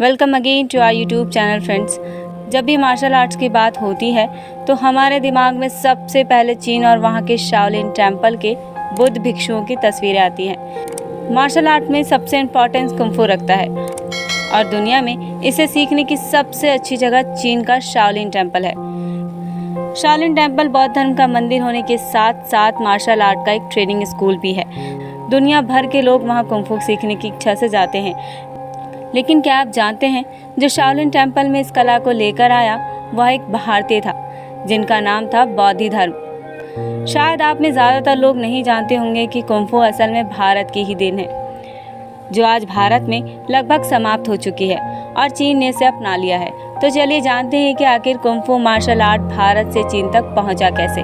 Welcome again to our YouTube channel friends. जब भी martial arts की बात होती है तो हमारे दिमाग में सबसे पहले चीन और वहाँ के शाओलिन टेम्पल के बुद्ध भिक्षुओं की तस्वीरें आती हैं। मार्शल आर्ट में सबसे इम्पोर्टेंस कुंफू रखता है और दुनिया में इसे सीखने की सबसे अच्छी जगह चीन का शाओलिन टेम्पल है। शाओलिन टेम्पल बौद्ध धर्म का मंदिर होने के साथ साथ मार्शल आर्ट का एक ट्रेनिंग स्कूल भी है। दुनिया भर के लोग वहाँ कुंफू सीखने की इच्छा से जाते हैं। लेकिन क्या आप जानते हैं, जो शाओलिन टेम्पल में इस कला को लेकर आया वह एक भारतीय था जिनका नाम था बौद्ध धर्म। शायद आप में ज़्यादातर लोग नहीं जानते होंगे कि कुंफू असल में भारत की ही देन है, जो आज भारत में लगभग समाप्त हो चुकी है और चीन ने इसे अपना लिया है। तो चलिए जानते हैं कि आखिर कुंफू मार्शल आर्ट भारत से चीन तक पहुंचा कैसे।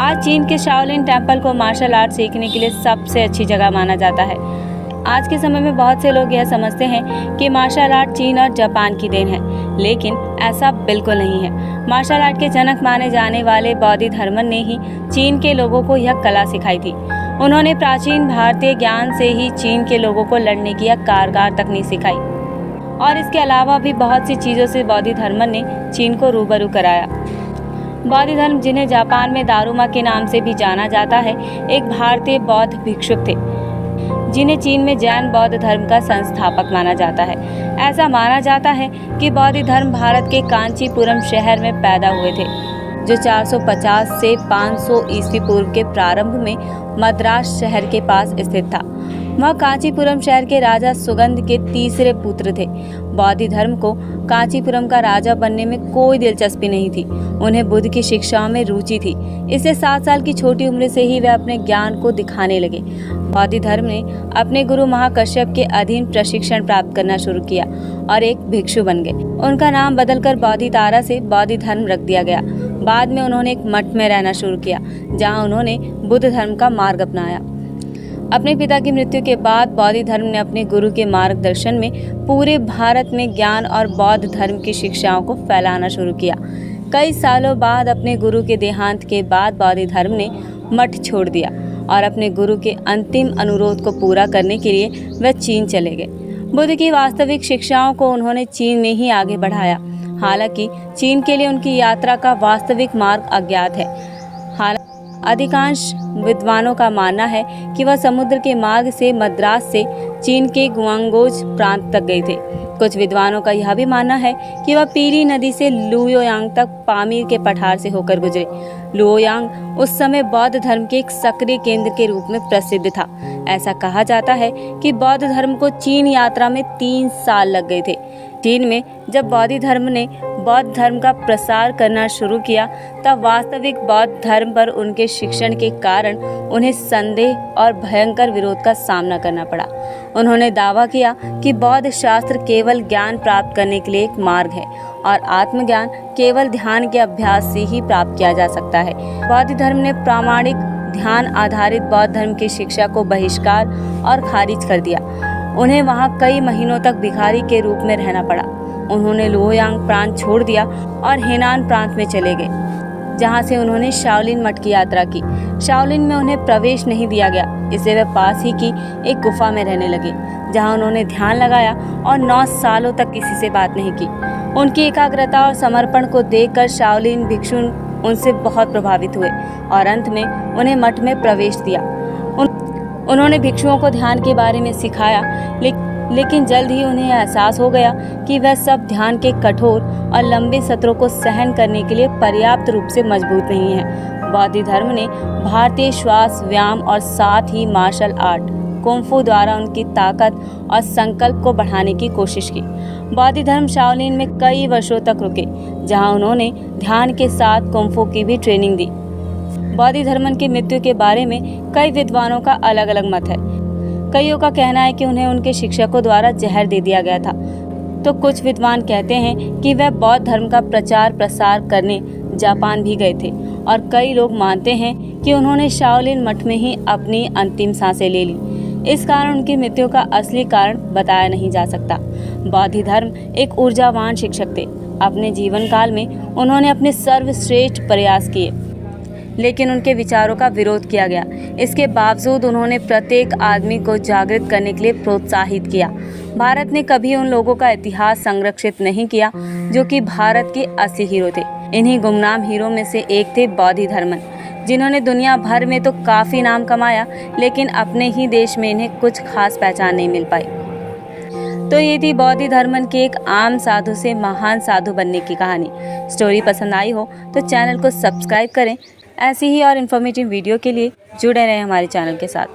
आज चीन के शाओलिन टेम्पल को मार्शल आर्ट सीखने के लिए सबसे अच्छी जगह माना जाता है। आज के समय में बहुत से लोग यह समझते हैं कि मार्शल आर्ट चीन और जापान की देन है, लेकिन ऐसा बिल्कुल नहीं है। मार्शल आर्ट के जनक माने जाने वाले बौद्ध धर्म ने ही चीन के लोगों को यह कला सिखाई थी। उन्होंने प्राचीन भारतीय ज्ञान से ही चीन के लोगों को लड़ने की यह कारगर तकनीक सिखाई और इसके अलावा भी बहुत सी चीज़ों से बौद्ध धर्म ने चीन को रूबरू कराया। बौद्ध धर्म, जिन्हें जापान में दारुमा के नाम से भी जाना जाता है, एक भारतीय बौद्ध भिक्षुक थे जिन्हें चीन में जैन बौद्ध धर्म का संस्थापक माना जाता है। ऐसा माना जाता है कि बौद्ध धर्म भारत के कांचीपुरम शहर में पैदा हुए थे, जो 450 से 500 ईस्वी पूर्व के प्रारंभ में मद्रास शहर के पास स्थित था। वह कांचीपुरम शहर के राजा सुगंध के तीसरे पुत्र थे। बौद्ध धर्म को कांचीपुरम का राजा बनने में कोई दिलचस्पी नहीं थी। उन्हें बुद्ध की शिक्षाओं में रुचि थी, इसलिए 7 साल की छोटी उम्र से ही वे अपने ज्ञान को दिखाने लगे। बौद्ध धर्म ने अपने गुरु महाकश्यप के अधीन प्रशिक्षण प्राप्त करना शुरू किया और एक भिक्षु बन गए। उनका नाम बदलकर बोधितारा से बौद्ध धर्म रख दिया गया। बाद में उन्होंने एक मठ में रहना शुरू किया, जहाँ उन्होंने बुद्ध धर्म का मार्ग अपनाया। अपने पिता की मृत्यु के बाद बौद्ध धर्म ने अपने गुरु के मार्गदर्शन में पूरे भारत में ज्ञान और बौद्ध धर्म की शिक्षाओं को फैलाना शुरू किया। कई सालों बाद अपने गुरु के देहांत के बाद बौद्ध धर्म ने मठ छोड़ दिया और अपने गुरु के अंतिम अनुरोध को पूरा करने के लिए वह चीन चले गए। बुद्ध की वास्तविक शिक्षाओं को उन्होंने चीन में ही आगे बढ़ाया। हालांकि चीन के लिए उनकी यात्रा का वास्तविक मार्ग अज्ञात है। अधिकांश विद्वानों का मानना है कि वह समुद्र के मार्ग से मद्रास से चीन के गुआंगोज प्रांत तक गए थे। कुछ विद्वानों का यह भी मानना है कि वह पीली नदी से लुओयांग तक पामीर के पठार से होकर गुजरे। लुओयांग उस समय बौद्ध धर्म के एक सक्रिय केंद्र के रूप में प्रसिद्ध था। ऐसा कहा जाता है कि बौद्ध धर्म को चीन यात्रा में 3 साल लग गए थे। चीन में जब बौद्ध धर्म ने बौद्ध धर्म का प्रसार करना शुरू किया, तब वास्तविक बौद्ध धर्म पर उनके शिक्षण के कारण उन्हें संदेह और भयंकर विरोध का सामना करना पड़ा। उन्होंने दावा किया कि बौद्ध शास्त्र केवल ज्ञान प्राप्त करने के लिए एक मार्ग है और आत्मज्ञान केवल ध्यान के अभ्यास से ही प्राप्त किया जा सकता है। बौद्ध धर्म ने प्रामाणिक ध्यान आधारित बौद्ध धर्म की शिक्षा को बहिष्कार और खारिज कर दिया। उन्हें वहां कई महीनों तक भिखारी के रूप में रहना पड़ा। उन्होंने लुओयांग प्रांत छोड़ दिया और हेनान प्रांत में चले गए, जहां से उन्होंने शाओलिन मठ की यात्रा की। शाओलिन में उन्हें प्रवेश नहीं दिया गया, इसलिए वे पास ही की एक गुफा में रहने लगे, जहां उन्होंने ध्यान लगाया और 9 सालों तक किसी से बात नहीं की। उनकी एकाग्रता और समर्पण को देखकर शाओलिन भिक्षु उनसे बहुत प्रभावित हुए और अंत में उन्हें मठ में प्रवेश दिया। उन्होंने भिक्षुओं को ध्यान के बारे में सिखाया, लेकिन जल्द ही उन्हें एहसास हो गया कि वह सब ध्यान के कठोर और लंबे सत्रों को सहन करने के लिए पर्याप्त रूप से मजबूत नहीं है। बौद्ध धर्म ने भारतीय श्वास व्यायाम और साथ ही मार्शल आर्ट कुंफू द्वारा उनकी ताकत और संकल्प को बढ़ाने की कोशिश की। बौद्ध धर्म शाओलिन में कई वर्षों तक रुके, जहां उन्होंने ध्यान के साथ कुंफू की भी ट्रेनिंग दी। बौद्ध धर्म की मृत्यु के बारे में कई विद्वानों का अलग अलग मत है। कईयों का कहना है कि उन्हें उनके शिक्षकों द्वारा जहर दे दिया गया था, तो कुछ विद्वान कहते हैं कि वह बौद्ध धर्म का प्रचार प्रसार करने जापान भी गए थे और कई लोग मानते हैं कि उन्होंने शाओलिन मठ में ही अपनी अंतिम सांसें ले ली। इस कारण उनकी मृत्यु का असली कारण बताया नहीं जा सकता। बौद्ध धर्म एक ऊर्जावान शिक्षक थे। अपने जीवन काल में उन्होंने अपने सर्वश्रेष्ठ प्रयास किए, लेकिन उनके विचारों का विरोध किया गया। इसके बावजूद उन्होंने प्रत्येक आदमी को जागृत करने के लिए प्रोत्साहित किया। भारत ने कभी उन लोगों का इतिहास संरक्षित नहीं किया जो कि भारत के असली हीरो थे। इन्हीं गुमनाम हीरो में से एक थे बोधिधर्मन, जिन्होंने दुनिया भर में तो काफ़ी नाम कमाया, लेकिन अपने ही देश में इन्हें कुछ खास पहचान नहीं मिल पाई। तो ये थी बोधिधर्मन के एक आम साधु से महान साधु बनने की कहानी। स्टोरी पसंद आई हो तो चैनल को सब्सक्राइब करें। ऐसी ही और इन्फॉर्मेटिव वीडियो के लिए जुड़े रहें हमारे चैनल के साथ।